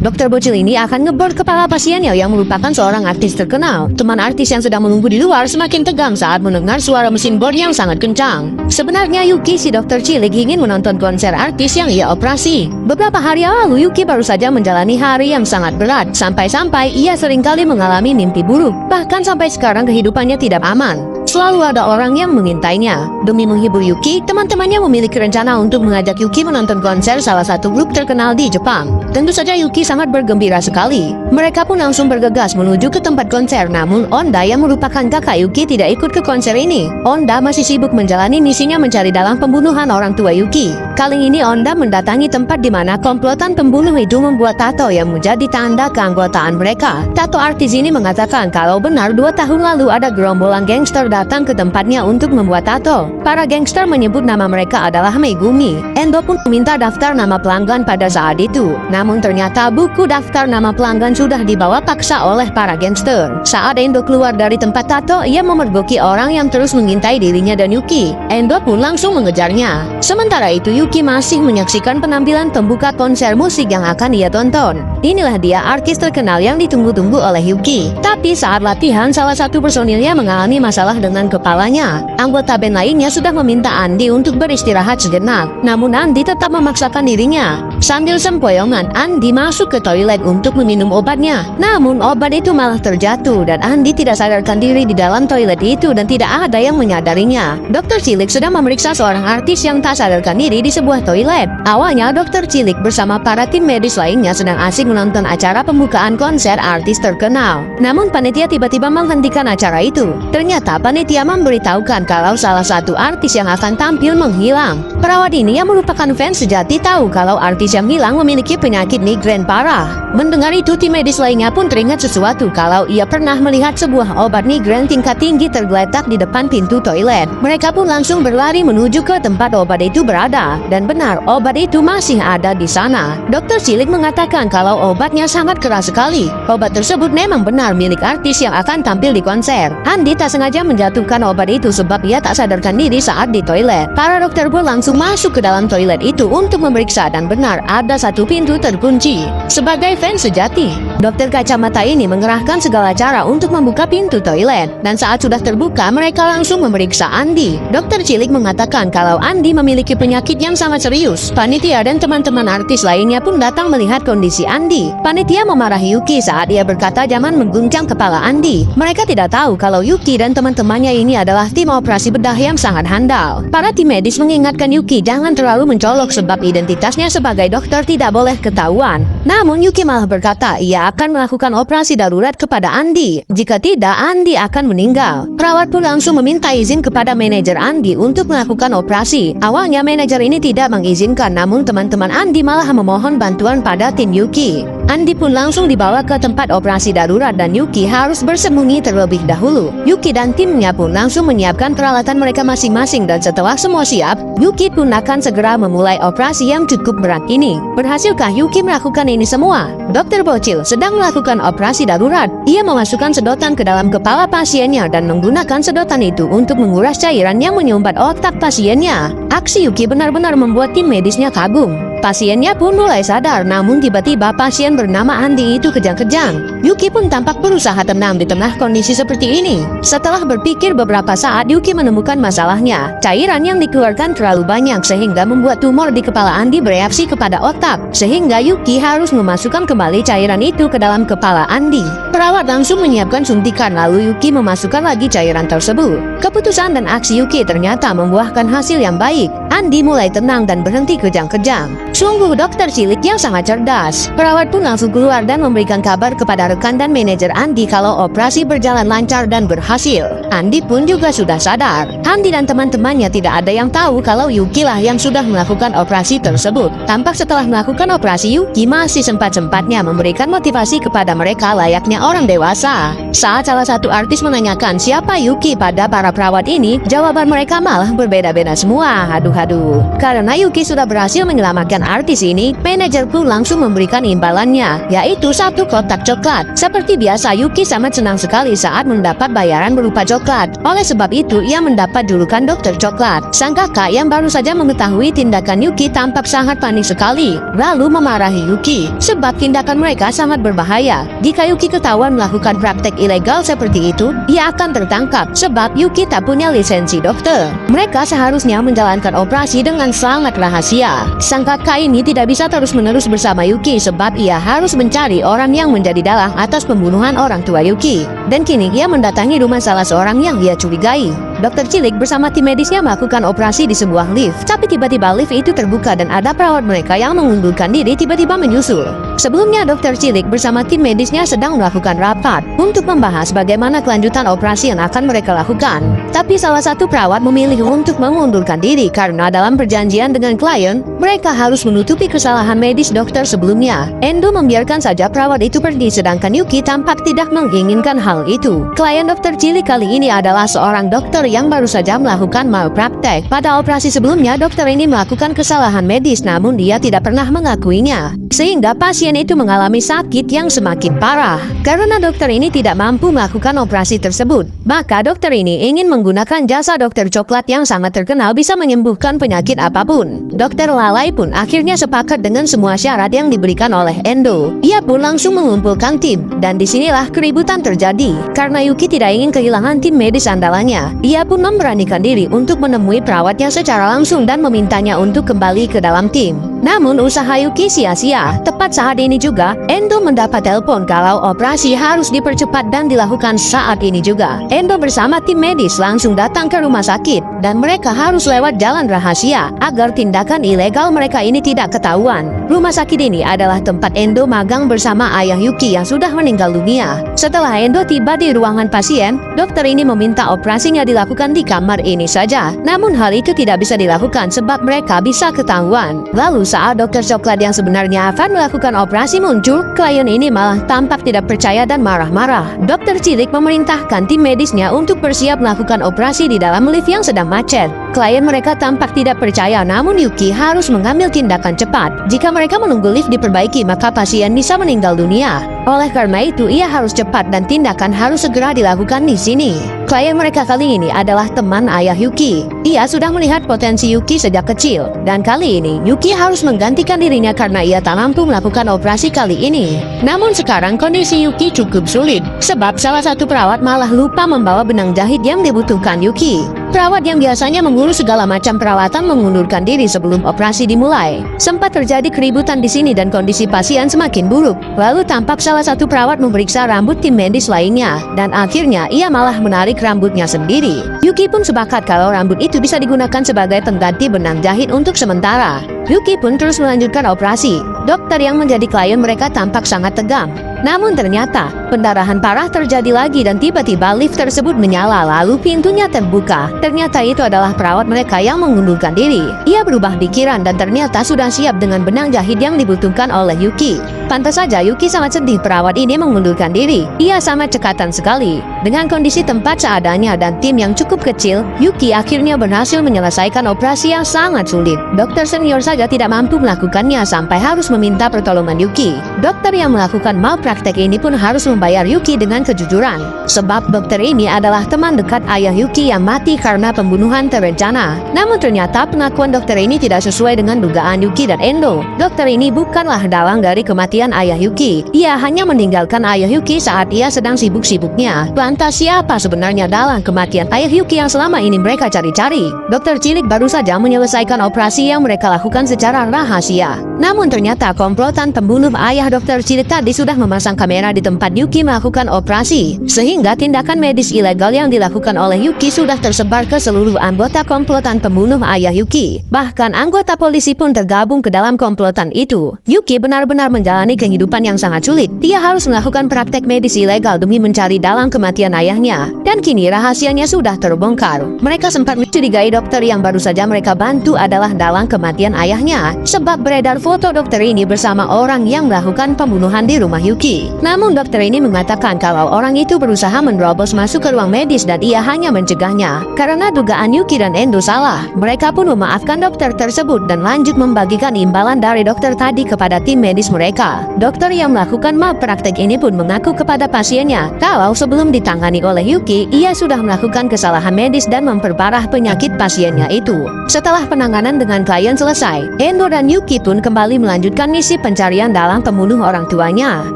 Dokter bocil ini akan ngebor kepala pasiennya yang merupakan seorang artis terkenal. Teman artis yang sedang menunggu di luar semakin tegang saat mendengar suara mesin bor yang sangat kencang. Sebenarnya Yuki si dokter cilik ingin menonton konser artis yang ia operasi. Beberapa hari lalu Yuki baru saja menjalani hari yang sangat berat. Sampai-sampai ia seringkali mengalami mimpi buruk. Bahkan sampai sekarang kehidupannya tidak aman. Selalu ada orang yang mengintainya. Demi menghibur Yuki, teman-temannya memiliki rencana untuk mengajak Yuki menonton konser salah satu grup terkenal di Jepang. Tentu saja Yuki sangat bergembira sekali. Mereka pun langsung bergegas menuju ke tempat konser. Namun Onda yang merupakan kakak Yuki tidak ikut ke konser ini. Onda masih sibuk menjalani misinya mencari dalang pembunuhan orang tua Yuki. Kali ini Onda mendatangi tempat di mana komplotan pembunuh itu membuat tato yang menjadi tanda keanggotaan mereka. Tato artis ini mengatakan kalau benar 2 tahun lalu ada gerombolan gangster datang ke tempatnya untuk membuat tato. Para gangster menyebut nama mereka adalah Megumi. Endo pun meminta daftar nama pelanggan pada saat itu. Namun ternyata buku daftar nama pelanggan sudah dibawa paksa oleh para gangster. Saat Endo keluar dari tempat tato, ia memergoki orang yang terus mengintai dirinya dan Yuki. Endo pun langsung mengejarnya. Sementara itu Yuki masih menyaksikan penampilan pembuka konser musik yang akan ia tonton. Inilah dia artis terkenal yang ditunggu-tunggu oleh Yuki. Tapi saat latihan, salah satu personilnya mengalami masalah dengan kepalanya. Anggota band lainnya sudah meminta Andi untuk beristirahat sejenak. Namun Andi tetap memaksakan dirinya. Sambil sempoyongan, Andi masuk ke toilet untuk meminum obatnya. Namun obat itu malah terjatuh dan Andi tidak sadarkan diri di dalam toilet itu dan tidak ada yang menyadarinya. Dokter cilik sedang memeriksa seorang artis yang tak sadarkan diri di sebuah toilet. Awalnya dokter cilik bersama para tim medis lainnya sedang asik menonton acara pembukaan konser artis terkenal. Namun panitia tiba-tiba menghentikan acara itu. Ternyata panitia memberitahukan kalau salah satu artis yang akan tampil menghilang. Perawat ini yang merupakan fans sejati tahu kalau artis yang hilang memiliki penyakit migrain parah. Mendengar itu, tim medis lainnya pun teringat sesuatu kalau ia pernah melihat sebuah obat migrain tingkat tinggi tergeletak di depan pintu toilet. Mereka pun langsung berlari menuju ke tempat obat itu berada. Dan benar, obat itu masih ada di sana. Dokter cilik mengatakan kalau obatnya sangat keras sekali. Obat tersebut memang benar milik artis yang akan tampil di konser. Andi tak sengaja menjatuhkan obat itu sebab ia tak sadarkan diri saat di toilet. Para dokter pun langsung masuk ke dalam toilet itu untuk memeriksa dan benar ada satu pintu terkunci. Sebagai fans sejati, dokter kacamata ini mengerahkan segala cara untuk membuka pintu toilet. Dan saat sudah terbuka, mereka langsung memeriksa Andi. Dokter cilik mengatakan kalau Andi memiliki penyakit yang sangat serius. Panitia dan teman-teman artis lainnya pun datang melihat kondisi Andi. Panitia memarahi Yuki saat ia berkata jangan mengguncang kepala Andi. Mereka tidak tahu kalau Yuki dan teman-temannya ini adalah tim operasi bedah yang sangat handal. Para tim medis mengingatkan Yuki jangan terlalu mencolok sebab identitasnya sebagai dokter tidak boleh ketahuan. Namun Yuki malah berkata ia akan melakukan operasi darurat kepada Andi. Jika tidak, Andi akan meninggal. Perawat pun langsung meminta izin kepada manajer Andi untuk melakukan operasi. Awalnya manajer ini tidak mengizinkan, namun teman-teman Andi malah memohon bantuan pada tim Yuki. Andi pun langsung dibawa ke tempat operasi darurat dan Yuki harus bersembunyi terlebih dahulu. Yuki dan timnya pun langsung menyiapkan peralatan mereka masing-masing dan setelah semua siap, Yuki pun akan segera memulai operasi yang cukup berat ini. Berhasilkah Yuki melakukan ini semua? Dokter bocil sedang melakukan operasi darurat. Ia memasukkan sedotan ke dalam kepala pasiennya dan menggunakan sedotan itu untuk menguras cairan yang menyumbat otak pasiennya. Aksi Yuki benar-benar membuat tim medisnya kagum. Pasiennya pun mulai sadar, namun tiba-tiba pasien bernama Andi itu kejang-kejang. Yuki pun tampak berusaha tenang di tengah kondisi seperti ini. Setelah berpikir beberapa saat, Yuki menemukan masalahnya. Cairan yang dikeluarkan terlalu banyak sehingga membuat tumor di kepala Andi bereaksi kepada otak. Sehingga Yuki harus memasukkan kembali cairan itu ke dalam kepala Andi. Perawat langsung menyiapkan suntikan lalu Yuki memasukkan lagi cairan tersebut. Keputusan dan aksi Yuki ternyata membuahkan hasil yang baik. Andi mulai tenang dan berhenti kejang-kejang. Sungguh dokter cilik yang sangat cerdas. Perawat pun langsung keluar dan memberikan kabar kepada rekan dan manajer Andi kalau operasi berjalan lancar dan berhasil. Andi pun juga sudah sadar. Andi dan teman-temannya tidak ada yang tahu kalau Yuki lah yang sudah melakukan operasi tersebut. Tampak setelah melakukan operasi, Yuki masih sempat-sempatnya memberikan motivasi kepada mereka layaknya orang dewasa. Saat salah satu artis menanyakan siapa Yuki pada para perawat ini, jawaban mereka malah berbeda-beda semua. Aduh, Haduh. Karena Yuki sudah berhasil menyelamatkan artis ini, manajer pun langsung memberikan imbalannya, yaitu 1 kotak coklat. Seperti biasa, Yuki sangat senang sekali saat mendapat bayaran berupa coklat. Oleh sebab itu, ia mendapat julukan Dokter Coklat. Sang kakak yang baru saja mengetahui tindakan Yuki tampak sangat panik sekali, lalu memarahi Yuki, sebab tindakan mereka sangat berbahaya. Jika Yuki ketahuan melakukan praktek ilegal seperti itu, ia akan tertangkap, sebab Yuki tak punya lisensi dokter. Mereka seharusnya menjalankan operasi dengan sangat rahasia. Sang kakak ini tidak bisa terus-menerus bersama Yuki, sebab ia harus mencari orang yang menjadi dalang atas pembunuhan orang tua Yuki. Dan kini ia mendatangi rumah salah seorang yang ia curigai. Dokter cilik bersama tim medisnya melakukan operasi di sebuah lift. Tapi tiba-tiba lift itu terbuka dan ada perawat mereka yang mengundurkan diri tiba-tiba menyusul. Sebelumnya dokter cilik bersama tim medisnya sedang melakukan rapat untuk membahas bagaimana kelanjutan operasi yang akan mereka lakukan. Tapi salah satu perawat memilih untuk mengundurkan diri karena dalam perjanjian dengan klien, mereka harus menutupi kesalahan medis dokter sebelumnya. Endo membiarkan saja perawat itu pergi, sedangkan Yuki tampak tidak menginginkan hal itu. Klien dokter cilik kali ini adalah seorang dokter yang baru saja melakukan malpraktek. Pada operasi sebelumnya, dokter ini melakukan kesalahan medis, namun dia tidak pernah mengakuinya, sehingga pasien itu mengalami sakit yang semakin parah. Karena dokter ini tidak mampu melakukan operasi tersebut, maka dokter ini ingin menggunakan jasa dokter coklat yang sangat terkenal bisa menyembuhkan penyakit apapun. Dokter lalai pun akhirnya sepakat dengan semua syarat yang diberikan oleh Endo. Ia pun langsung mengumpulkan tim, dan disinilah keributan terjadi. Karena Yuki tidak ingin kehilangan tim medis andalannya, ia pun memberanikan diri untuk menemui perawatnya secara langsung dan memintanya untuk kembali ke dalam tim. Namun usaha Yuki sia-sia. Tepat saat ini juga, Endo mendapat telepon kalau operasi harus dipercepat dan dilakukan saat ini juga. Endo bersama tim medis langsung datang ke rumah sakit, dan mereka harus lewat jalan rahasia agar tindakan ilegal mereka ini tidak ketahuan. Rumah sakit ini adalah tempat Endo magang bersama ayah Yuki yang sudah meninggal dunia. Setelah Endo tiba di ruangan pasien, dokter ini meminta operasinya dilakukan di kamar ini saja. Namun hal itu tidak bisa dilakukan sebab mereka bisa ketahuan. Lalu saat dokter coklat yang sebenarnya akan melakukan operasi muncul, klien ini malah tampak tidak percaya dan marah-marah. Dokter cilik memerintahkan tim medisnya untuk bersiap melakukan operasi di dalam lift yang sedang macet. Klien mereka tampak tidak percaya, namun Yuki harus mengambil tindakan cepat. Jika mereka menunggu lift diperbaiki, maka pasien bisa meninggal dunia. Oleh karena itu, ia harus cepat dan tindakan harus segera dilakukan di sini. Klien mereka kali ini adalah teman ayah Yuki. Ia sudah melihat potensi Yuki sejak kecil, dan kali ini Yuki harus menggantikan dirinya karena ia tak mampu melakukan operasi kali ini. Namun sekarang kondisi Yuki cukup sulit, sebab salah satu perawat malah lupa membawa benang jahit yang dibutuhkan Yuki. Perawat yang biasanya mengurus segala macam perawatan mengundurkan diri sebelum operasi dimulai. Sempat terjadi keributan di sini dan kondisi pasien semakin buruk. Lalu tampak salah satu perawat memeriksa rambut tim medis lainnya, dan akhirnya ia malah menarik rambutnya sendiri. Yuki pun sepakat kalau rambut itu bisa digunakan sebagai pengganti benang jahit untuk sementara. Yuki pun terus melanjutkan operasi. Dokter yang menjadi klien mereka tampak sangat tegang. Namun ternyata pendarahan parah terjadi lagi dan tiba-tiba lift tersebut menyala lalu pintunya terbuka. Ternyata itu adalah perawat mereka yang mengundurkan diri. Ia berubah pikiran dan ternyata sudah siap dengan benang jahit yang dibutuhkan oleh Yuki. Pantas saja Yuki sangat sedih perawat ini mengundurkan diri. Ia sangat cekatan sekali. Dengan kondisi tempat seadanya dan tim yang cukup kecil, Yuki akhirnya berhasil menyelesaikan operasi yang sangat sulit. Dokter senior saja tidak mampu melakukannya sampai harus meminta pertolongan Yuki. Dokter yang melakukan malpraktek ini pun harus membayar Yuki dengan kejujuran. Sebab dokter ini adalah teman dekat ayah Yuki yang mati karena pembunuhan terencana. Namun ternyata pengakuan dokter ini tidak sesuai dengan dugaan Yuki dan Endo. Dokter ini bukanlah dalang dari kematian ayah Yuki. Ia hanya meninggalkan ayah Yuki saat ia sedang sibuk-sibuknya. Lantas siapa sebenarnya dalang kematian ayah Yuki yang selama ini mereka cari-cari? Dokter cilik baru saja menyelesaikan operasi yang mereka lakukan secara rahasia. Namun ternyata komplotan pembunuh ayah dokter cilik tadi sudah memasang kamera di tempat Yuki melakukan operasi, sehingga tindakan medis ilegal yang dilakukan oleh Yuki sudah tersebar ke seluruh anggota komplotan pembunuh ayah Yuki. Bahkan anggota polisi pun tergabung ke dalam komplotan itu. Yuki benar-benar menjalani menjalani kehidupan yang sangat sulit. Dia harus melakukan praktek medis ilegal demi mencari dalang kematian ayahnya. Dan kini rahasianya sudah terbongkar. Mereka sempat mencurigai dokter yang baru saja mereka bantu adalah dalang kematian ayahnya. Sebab beredar foto dokter ini bersama orang yang melakukan pembunuhan di rumah Yuki. Namun dokter ini mengatakan kalau orang itu berusaha menerobos masuk ke ruang medis dan ia hanya mencegahnya. Karena dugaan Yuki dan Endo salah, mereka pun memaafkan dokter tersebut dan lanjut membagikan imbalan dari dokter tadi kepada tim medis mereka. Dokter yang melakukan malpraktek ini pun mengaku kepada pasiennya kalau sebelum ditangani oleh Yuki, ia sudah melakukan kesalahan medis dan memperparah penyakit pasiennya itu. Setelah penanganan dengan klien selesai, Endo dan Yuki pun kembali melanjutkan misi pencarian dalang pembunuh orang tuanya.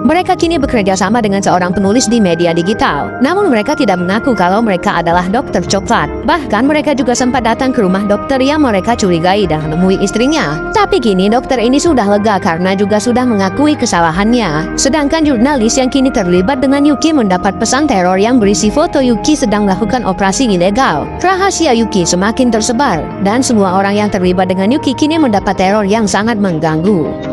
Mereka kini bekerja sama dengan seorang penulis di media digital. Namun mereka tidak mengaku kalau mereka adalah dokter coklat. Bahkan mereka juga sempat datang ke rumah dokter yang mereka curigai dan menemui istrinya. Tapi kini dokter ini sudah lega karena juga sudah mengakui kesalahannya. Sedangkan jurnalis yang kini terlibat dengan Yuki mendapat pesan teror yang berisi foto Yuki sedang melakukan operasi ilegal. Rahasia Yuki semakin tersebar dan semua orang yang terlibat dengan Yuki kini mendapat teror yang sangat mengganggu.